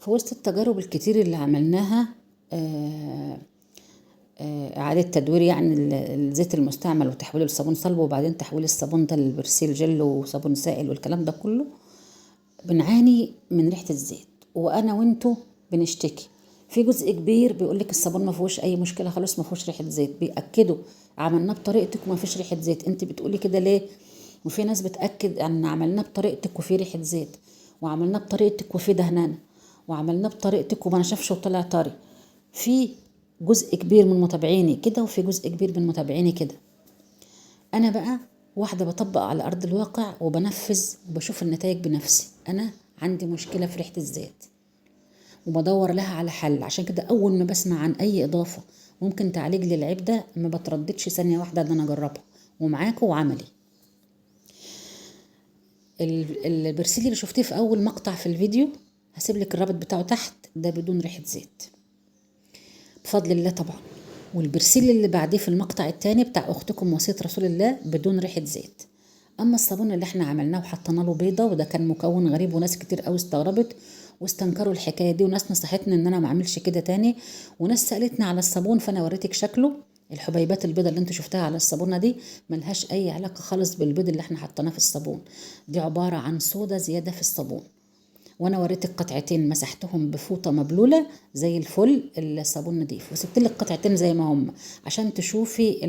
في وسط التجارب الكتير اللي عملناها، إعادة تدوير يعني الزيت المستعمل وتحويله لصابون صلب، وبعدين تحويل الصابون ده لبرسيل جل وصابون سائل والكلام ده كله، بنعاني من ريحة الزيت. وأنا وانتو بنشتكي. في جزء كبير بيقولك الصابون ما فيهوش أي مشكلة خلاص، ما فيهوش ريحة زيت، بيأكدوا عملناه بطريقتك وما فيش ريحة زيت. انت بتقولي كده ليه؟ وفي ناس بتأكد ان عملناه بطريقتك وفي ريحة زيت، وعملناه بطريقتك وفي دهنانة، وعملناه بطريقتك وما نشفش وطلع طري. في جزء كبير من متابعيني كده، وفي جزء كبير من متابعيني كده. انا بقى واحدة بطبق على ارض الواقع وبنفذ وبشوف النتائج بنفسي. انا عندي مشكلة في ريحة الزيت وبدور لها على حل. عشان كده اول ما بسمع عن اي اضافة ممكن تعالج لي العيب ده ما بترددش ثانية واحدة ان انا اجربها ومعاكم وعملي. البرسيل اللي شفتيه في اول مقطع في الفيديو هسيب لك الرابط بتاعه تحت، ده بدون ريحة زيت بفضل الله طبعا. والبرسيل اللي بعديه في المقطع التاني بتاع اختكم وصية رسول الله بدون ريحة زيت. اما الصابون اللي احنا عملناه وحطينا له بيضه، وده كان مكون غريب وناس كتير قوي استغربت واستنكروا الحكايه دي، وناس نصحتني ان انا ما اعملش كده تاني، وناس سالتني على الصابون فانا وريتك شكله. الحبيبات البيضه اللي انت شفتها على الصابونه دي ملهاش اي علاقه خالص بالبيض اللي احنا حطيناه في الصابون، دي عباره عن صودا زياده في الصابون. وانا وريتك قطعتين مسحتهم بفوطه مبلوله زي الفل، الصابون نضيف، وسبت لك قطعتين زي ما هم عشان تشوفي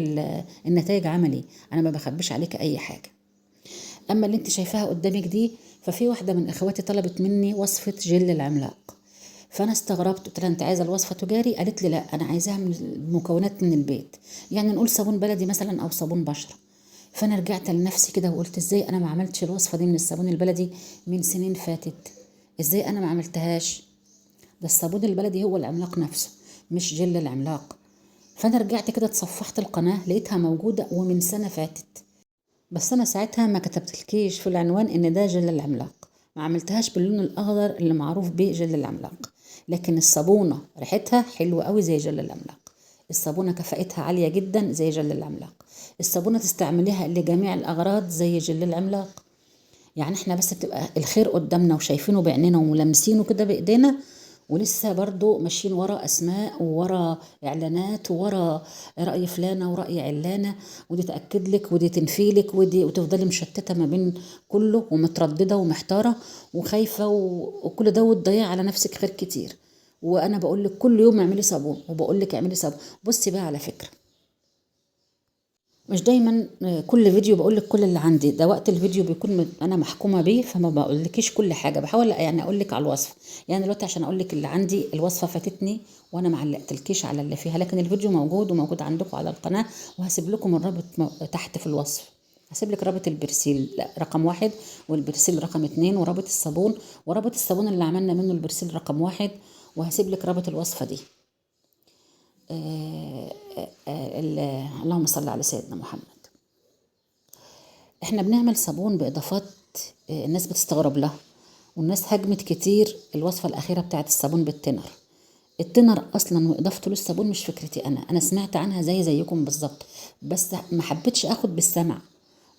النتائج عملي. انا ما بخبيش عليك اي حاجه. اما اللي انت شايفاها قدامك دي، ففي واحده من اخواتي طلبت مني وصفه جل العملاق، فانا استغربت قلت لها انت عايزه الوصفه تجاري؟ قالت لي لا انا عايزاها من المكونات من البيت، يعني نقول صابون بلدي مثلا او صابون بشره. فانا رجعت لنفسي كده وقلت ازاي انا ما عملتش الوصفه دي من الصابون البلدي من سنين فاتت؟ ازاي انا ما عملتهاش؟ ده الصابون البلدي هو العملاق نفسه مش جل العملاق. فانا رجعت كده اتصفحت القناه لقيتها موجوده ومن سنه فاتت، بس انا ساعتها ما كتبتلكيش في العنوان ان ده جل العملاق، ما عملتهاش باللون الاخضر اللي معروف بيه جل العملاق. لكن الصابونه ريحتها حلوه قوي زي جل العملاق، الصابونه كفاءتها عاليه جدا زي جل العملاق، الصابونه تستعمليها لجميع الاغراض زي جل العملاق. يعني احنا بس بتبقى الخير قدامنا وشايفينه بعينينا وملامسينه كده بايدينا، ولسه برضو ماشيين ورا اسماء وورا اعلانات وورا راي فلانه وراي علانه، ودي تاكد لك ودي تنفي لك ودي، وتفضلي مشتته ما بين كله ومتردده ومحتاره وخايفه وكل ده، وتضيع على نفسك خير كتير. وانا بقول لك كل يوم اعملي صابون وبقول لك اعملي صابون. بصي بقى على فكره، مش دايما كل فيديو بقول لك كل اللي عندي، ده وقت الفيديو بيكون انا محكومه بيه فما بقولكيش كل حاجه، بحاول يعني اقول لك على الوصفه. يعني دلوقتي عشان اقول لك اللي عندي الوصفه فاتتني وانا ما علقتلكيش على اللي فيها، لكن الفيديو موجود وموجود عندكم على القناه، وهسيب لكم الرابط تحت في الوصف. هسيب لك رابط البرسيل رقم 1 والبرسيل رقم 2 ورابط الصابون ورابط الصابون اللي عملنا منه البرسيل رقم 1، وهسيب لك رابط الوصفه دي. اللهم صل على سيدنا محمد. احنا بنعمل صابون باضافات الناس بتستغرب لها، والناس هجمت كتير الوصفه الاخيره بتاعت الصابون بالتنر. التنر اصلا واضافته للصابون مش فكرتي انا سمعت عنها زيكم بالظبط، بس ما حبيتش اخد بالسمع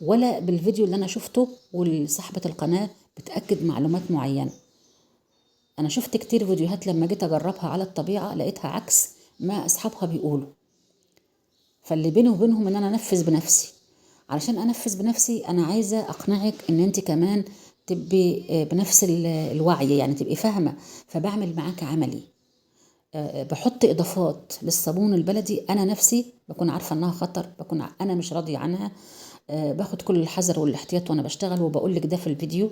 ولا بالفيديو اللي انا شفته وصاحبه القناه بتاكد معلومات معينه. انا شفت كتير فيديوهات لما جيت اجربها على الطبيعه لقيتها عكس ما اصحابها بيقولوا. فاللي بيني وبينهم ان انا انفذ بنفسي. علشان انفذ بنفسي انا عايزه اقنعك ان انت كمان تبقي بنفس الوعي، يعني تبقي فاهمه. فبعمل معاك عملي، بحط اضافات للصابون البلدي انا نفسي بكون عارفه انها خطر، بكون انا مش راضيه عنها، باخد كل الحذر والاحتياط وانا بشتغل وبقول لك ده في الفيديو.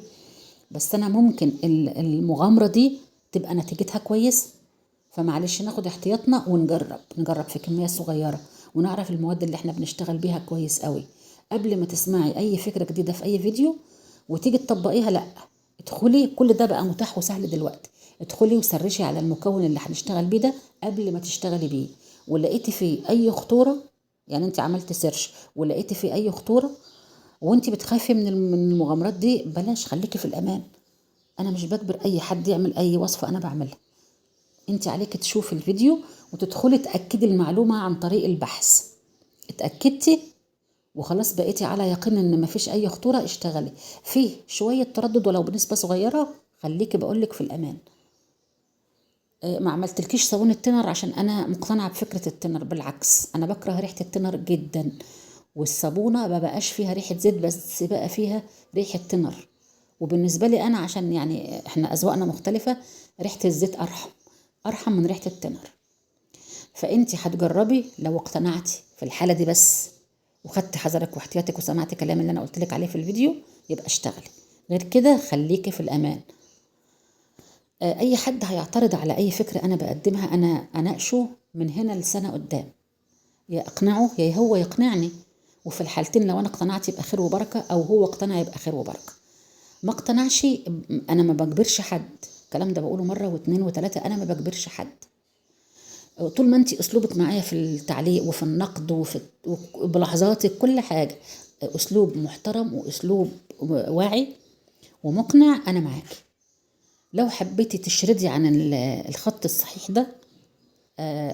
بس انا ممكن المغامره دي تبقى نتيجتها كويس، فمعلش ناخد احتياطنا نجرب في كمية صغيرة ونعرف المواد اللي احنا بنشتغل بيها كويس قوي قبل ما تسمعي اي فكرة جديدة في اي فيديو وتيجي تطبقيها. لا، ادخلي، كل ده بقى متاح وسهل دلوقتي، ادخلي وسرشي على المكون اللي هنشتغل بيه ده قبل ما تشتغلي بيه، ولقيتي فيه اي خطورة، يعني انت عملت سيرش ولقيتي فيه اي خطورة وانت بتخافي من المغامرات دي، بلاش، خليكي في الامان. انا مش بجبر اي حد يعمل اي وصفة انا بعملها، انت عليك تشوفي الفيديو وتدخلي تأكدي المعلومة عن طريق البحث. اتأكدتي وخلاص بقيتي على يقين ان مفيش اي خطورة، اشتغلي. فيه شوية تردد ولو بنسبة صغيرة خليكي بقولك في الامان. ما عملتلكيش صابون التنر عشان انا مقتنعه بفكره التنر، بالعكس انا بكره ريحه التنر جدا، والصابونه ما بقاش فيها ريحه زيت بس بقى فيها ريحه تنر. وبالنسبه لي انا عشان يعني احنا اذواقنا مختلفه، ريحه الزيت ارحم من ريحه التنر. فانتي هتجربي لو اقتنعتي في الحاله دي بس، وخدتي حذرك واحتياطك وسمعتي كلام اللي انا قلت لك عليه في الفيديو، يبقى اشتغلي. غير كده خليكي في الامان. اي حد هيعترض على اي فكره انا بقدمها انا اناقشه من هنا لسنه قدام، يا اقنعه يا هو يقنعني. وفي الحالتين لو انا اقتنعت يبقى خير وبركه، او هو اقتنع يبقى خير وبركه. ما اقتنعش انا ما بجبرش حد. الكلام ده بقوله مره واثنين وثلاثه، انا ما بجبرش حد. طول ما انت اسلوبك معايا في التعليق وفي النقد بلحظاتك كل حاجه اسلوب محترم واسلوب واعي ومقنع، انا معاكي. لو حبيتي تشردي عن الخط الصحيح ده،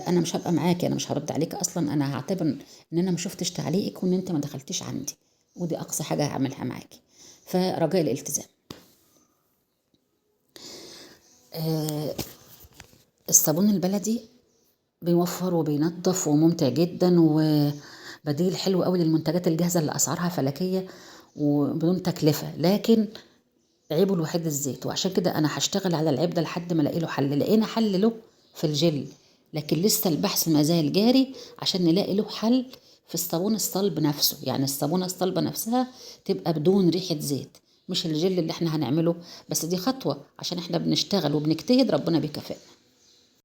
انا مش هبقى معاكي، انا مش هرد عليك اصلا، انا هعتبر ان انا ما شفتش تعليقك وان انت ما دخلتيش عندي، ودي اقصى حاجه هعملها معاكي. فرجاء الالتزام. الصابون البلدي بيوفر وبينظف وممتع جدا، وبديل حلو قوي للمنتجات الجاهزه اللي اسعارها فلكيه وبدون تكلفه، لكن عيبه الوحيد الزيت. وعشان كده انا هشتغل على العيب ده لحد ما الاقي له حل. لقينا حل له في الجل، لكن لسه البحث ما زال جاري عشان نلاقي له حل في الصابون الصلب نفسه. يعني الصابونه الصلبه نفسها تبقى بدون ريحه زيت، مش الجل اللي احنا هنعمله. بس دي خطوه عشان احنا بنشتغل وبنجتهد، ربنا بيكافئنا.